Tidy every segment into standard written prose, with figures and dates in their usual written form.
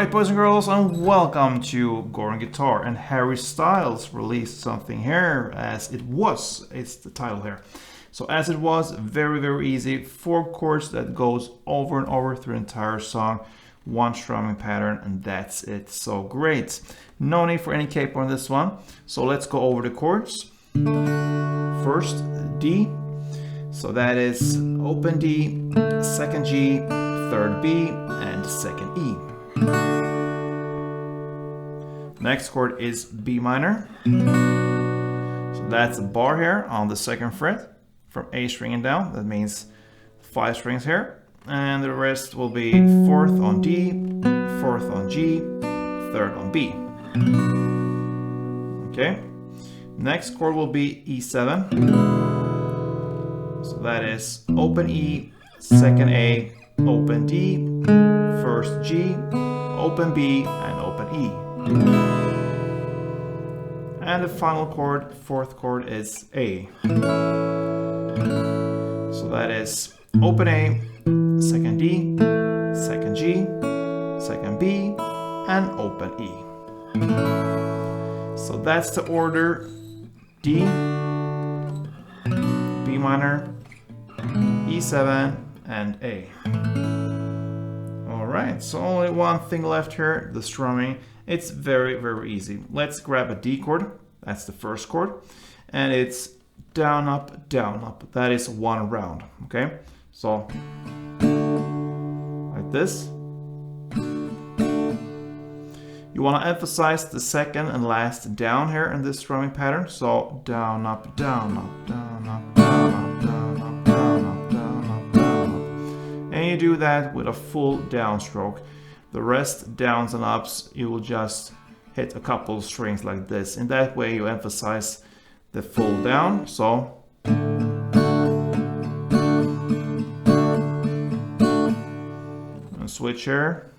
Alright, boys and girls, and welcome to Gordon Guitar. And Harry Styles released something here, As It Was. It's the title here. So As It Was, very easy. 4 chords that goes over and over through the entire song. 1 strumming pattern, and that's it. So great. No need for any capo on this one. So let's go over the chords. First, D. So that is open D, 2nd G, 3rd B, and 2nd E. Next chord is B minor. So that's a bar here on the 2nd fret from A string and down. That means 5 strings here. And the rest will be 4th on D, 4th on G, 3rd on B. Okay. Next chord will be E7. So that is open E, 2nd A, open D, 1st G, open B, and open E. And the final chord, 4th chord, is A. So that is open A, 2nd D, 2nd G, 2nd B, and open E. So that's the order: D, B minor, E7, and A. Alright, so only one thing left here, the strumming. It's very easy. Let's grab a D chord, that's the first chord, and it's down, up, down, up. That is 1 round, okay? So, like this. You want to emphasize the 2nd and last down here in this strumming pattern. So, down, up, down, up, down, up, down, up, down, up, down, up, down, up, down, up. And you do that with a full downstroke. The rest, downs and ups, you will just hit a couple of strings like this. In that way, you emphasize the full down. So, and switch here.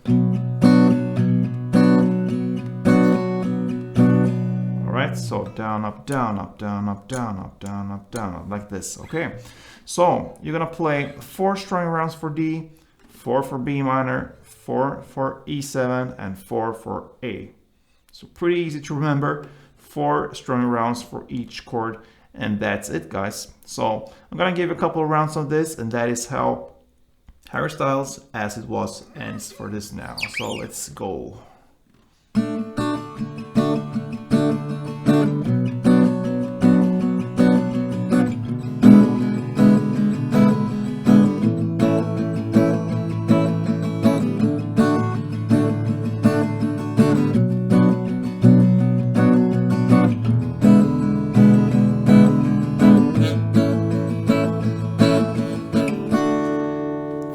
Alright, so down, up, down, up, down, up, down, up, down, up, down, up, like this. Okay, so you're gonna play 4 strumming rounds for D, 4 for B minor, 4 for E7, and 4 for A. So pretty easy to remember. 4 strumming rounds for each chord, and that's it, guys. So I'm gonna give a couple of rounds on this, and that is how Harry Styles As It Was ends for this now. So let's go.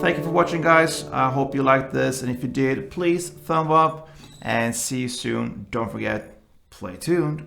Thank you for watching, guys. I hope you liked this, and if you did, please thumb up, and see you soon. Don't forget, play tuned.